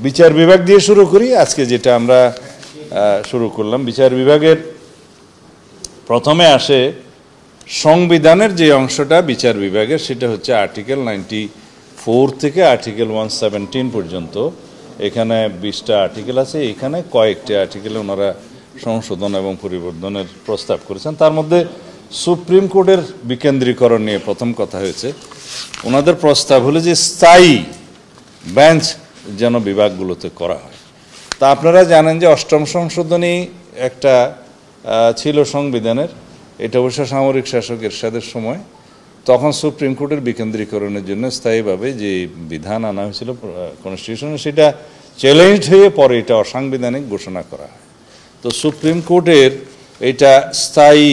বিচার বিভাগ দিয়ে শুরু করি। আজকে যেটা আমরা শুরু করলাম, বিচার বিভাগের প্রথমে আসে সংবিধানের যে অংশটা বিচার বিভাগের, সেটা হচ্ছে আর্টিকেল 94 থেকে আর্টিকেল 117 পর্যন্ত। এখানে 20টা আর্টিকেল আছে। এখানে কয়েকটি আর্টিকেলে ওনারা সংশোধন এবং পরিবর্তনের প্রস্তাব করেছেন। তার মধ্যে সুপ্রিম কোর্টের বিকেন্দ্রীকরণ নিয়ে প্রথম কথা হয়েছে। ওনাদের প্রস্তাব হলো যে স্থায়ী বেঞ্চ যেন বিভাগগুলোতে করা হয়। তা আপনারা জানেন যে 8ম সংশোধনী একটা ছিল সংবিধানের, এটা অবশ্য সামরিক শাসক এরশাদের সময়। তখন সুপ্রিম কোর্টের বিকেন্দ্রীকরণের জন্য স্থায়ীভাবে যে বিধান আনা হয়েছিল কনস্টিটিউশনে, সেটা চ্যালেঞ্জ হয়ে পরে এটা অসাংবিধানিক ঘোষণা করা হয়। তো সুপ্রিম কোর্টের এটা স্থায়ী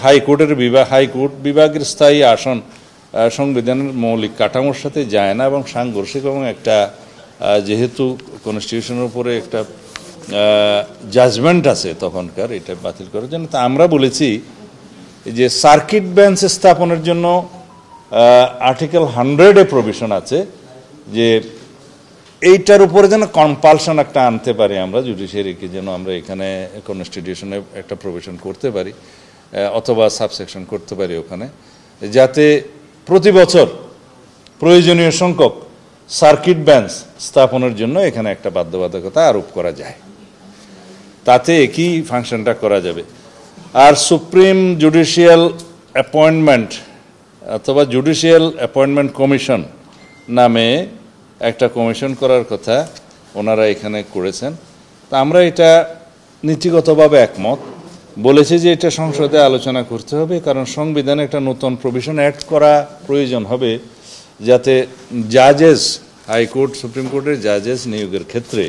হাইকোর্টের হাইকোর্ট বিভাগের স্থায়ী আসন সংবিধানের মৌলিক কাঠামোর সাথে যায় না এবং সাংঘর্ষিক, এবং একটা যেহেতু কনস্টিটিউশনের উপরে একটা জাজমেন্ট আছে তখনকার, এটা বাতিল করার জন্য। তা আমরা বলেছি যে সার্কিট বেঞ্চ স্থাপনের জন্য আর্টিকেল 100-এ প্রভিশন আছে যে এইটার উপরে যেন কম্পালশন একটা আনতে পারি আমরা জুডিশিয়ারিকে, যেন আমরা এখানে কনস্টিটিউশনে একটা প্রভিশন করতে পারি অথবা সাবসেকশন করতে পারি ওখানে, যাতে প্রতি বছর প্রয়োজনীয় সংখ্যক সার্কিট বেঞ্চ স্থাপনের জন্য এখানে একটা বাধ্যবাধকতা আরোপ করা যায়, তাতে একই ফাংশনটা করা যাবে। আর সুপ্রিম জুডিশিয়াল অ্যাপয়েন্টমেন্ট অথবা জুডিশিয়াল অ্যাপয়েন্টমেন্ট কমিশন নামে একটা কমিশন করার কথা ওনারা এখানে করেছেন। তা আমরা এটা নীতিগতভাবে একমত, বলেছি যে এটা সংসদে আলোচনা করতে হবে, কারণ সংবিধানে একটা নতুন প্রভিশন অ্যাড করা প্রয়োজন হবে, যাতে জাজেস, হাইকোর্ট সুপ্রিম কোর্টের জাজেস নিয়োগের ক্ষেত্রে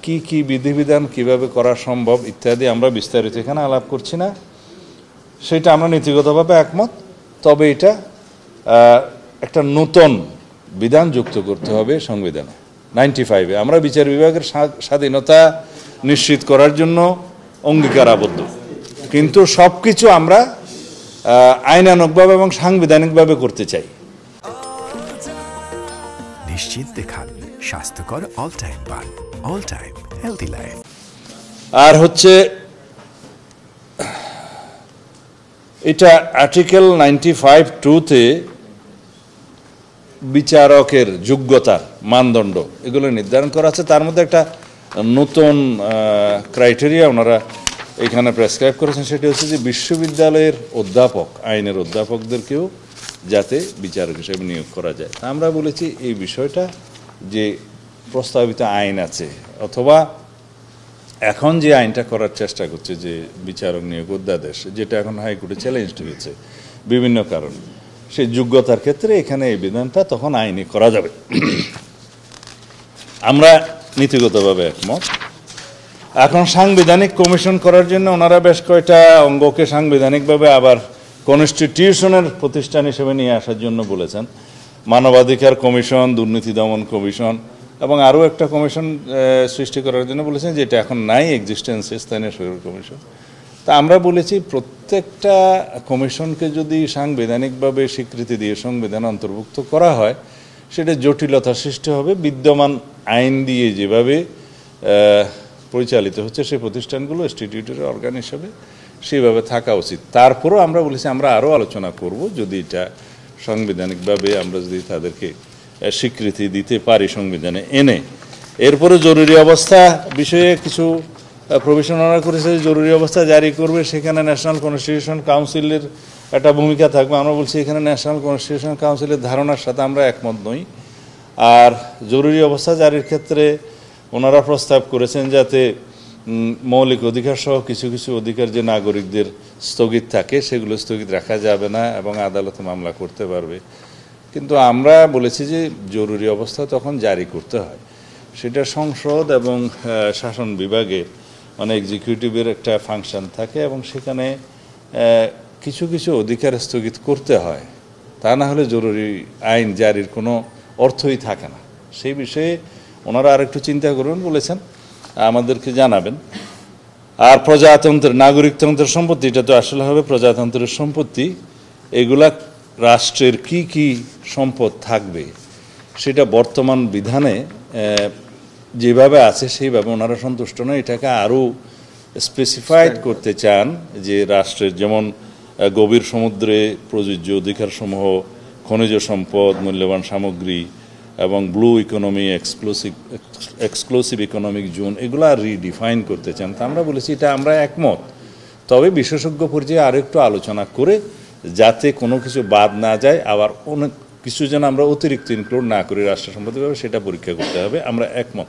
কি কি বিধিবিধান কিভাবে করা সম্ভব ইত্যাদি আমরা বিস্তারিত এখানে আলাপ করছি না, সেটা আমরা নীতিগতভাবে একমত। তবে এটা একটা নতুন বিধান যুক্ত করতে হবে সংবিধানে। 95-এ আমরা বিচার বিভাগের স্বাধীনতা নিশ্চিত করার জন্য অঙ্গীকার আবদ্ধ, কিন্তু সব কিছু আমরা আইনানুগভাবে এবং সাংবিধানিকভাবে করতে চাই। নিশ্চিন্তে খান স্বাস্থ্যকর অল টাইম পান, অল টাইম হেলদি লাইফ। আর হচ্ছে এটা আর্টিকেল 95(2)-তে বিচারকের যোগ্যতার মানদণ্ড এগুলো নির্ধারণ করা আছে। তার মধ্যে একটা নতুন ক্রাইটেরিয়া ওনারা এখানে প্রেসক্রাইব করেছেন, সেটি হচ্ছে যে বিশ্ববিদ্যালয়ের অধ্যাপক, আইনের অধ্যাপকদেরকেও যাতে বিচারক হিসেবে নিয়োগ করা যায়। তা আমরা বলেছি এই বিষয়টা যে প্রস্তাবিত আইন আছে অথবা এখন যে আইনটা করার চেষ্টা করছে যে বিচারক নিয়োগ অধ্যাদেশ, যেটা এখন হাইকোর্টে চ্যালেঞ্জড হয়েছে বিভিন্ন কারণে, সেই যোগ্যতার ক্ষেত্রে এখানে এই বিধানটা তখন আইনি করা যাবে। আমরা নীতিগতভাবে একমত। এখন সাংবিধানিক কমিশন করার জন্য ওনারা বেশ কয়টা অঙ্গকে সাংবিধানিকভাবে আবার কনস্টিটিউশনের প্রতিষ্ঠান হিসেবে নিয়ে আসার জন্য বলেছেন। মানবাধিকার কমিশন, দুর্নীতি দমন কমিশন এবং আরও একটা কমিশন সৃষ্টি করার জন্য বলেছেন, যেটা এখন নাই এক্সিস্টেন্সে, স্থানীয় সরকার কমিশন। তা আমরা বলেছি প্রত্যেকটা কমিশনকে যদি সাংবিধানিকভাবে স্বীকৃতি দিয়ে সংবিধান অন্তর্ভুক্ত করা হয়, সেটা জটিলতা সৃষ্টি হবে। বিদ্যমান আইন দিয়ে যেভাবে পরিচালিত হচ্ছে সেই প্রতিষ্ঠানগুলো স্ট্যাটিউটরি অর্গান হিসেবে সেইভাবে থাকা উচিত। তারপরেও আমরা বলেছি আমরা আরও আলোচনা করব, যদি এটা সাংবিধানিকভাবে আমরা যদি তাদেরকে স্বীকৃতি দিতে পারি সংবিধানে এনে। এরপরে জরুরি অবস্থা বিষয়ে কিছু প্রভিশন ওনারা করেছে। জরুরি অবস্থা জারি করবে, সেখানে ন্যাশনাল কনস্টিটিউশন কাউন্সিলের একটা ভূমিকা থাকবে। আমরা বলছি এখানে ন্যাশনাল কনস্টিটিউশন কাউন্সিলের ধারণার সাথে আমরা একমত নই। আর জরুরি অবস্থা জারির ক্ষেত্রে ওনারা প্রস্তাব করেছেন যাতে মৌলিক অধিকার সহ কিছু কিছু অধিকার যে নাগরিকদের স্থগিত থাকে, সেগুলো স্থগিত রাখা যাবে না এবং আদালতে মামলা করতে পারবে। কিন্তু আমরা বলেছি যে জরুরি অবস্থা তখন জারি করতে হয়, সেটা সংসদ এবং শাসন বিভাগে মানে এক্সিকিউটিভের একটা ফাংশন থাকে এবং সেখানে কিছু কিছু অধিকার স্থগিত করতে হয়, তা না হলে জরুরি আইন জারির কোনো অর্থই থাকে না। সেই বিষয়ে ওনারা আরেকটু চিন্তা করবেন বলেছেন, আমাদেরকে জানাবেন। আর প্রজাতন্ত্রের নাগরিকতন্ত্রের সম্পত্তি, এটা তো আসলে হবে প্রজাতন্ত্রের সম্পত্তি, এগুলা রাষ্ট্রের কি কি সম্পদ থাকবে সেটা বর্তমান বিধানে যেভাবে আছে সেইভাবে ওনারা সন্তুষ্ট নয়, এটাকে আরও স্পেসিফাইড করতে চান যে রাষ্ট্রের যেমন গভীর সমুদ্রে প্রযোজ্য অধিকারসমূহ, খনিজ সম্পদ, মূল্যবান সামগ্রী এবং blue economy, exclusive economic zone, এগুলো রিডিফাইন করতে চান। তা আমরা বলেছি এটা আমরা একমত, তবে বিশেষজ্ঞ পর্যায়ে আরও একটু আলোচনা করে যাতে কোনো কিছু বাদ না যায়, আবার অনেক কিছু যেন আমরা অতিরিক্ত ইনক্লুড না করি রাষ্ট্র সম্পত্তিভাবে, সেটা পরীক্ষা করতে হবে, আমরা একমত।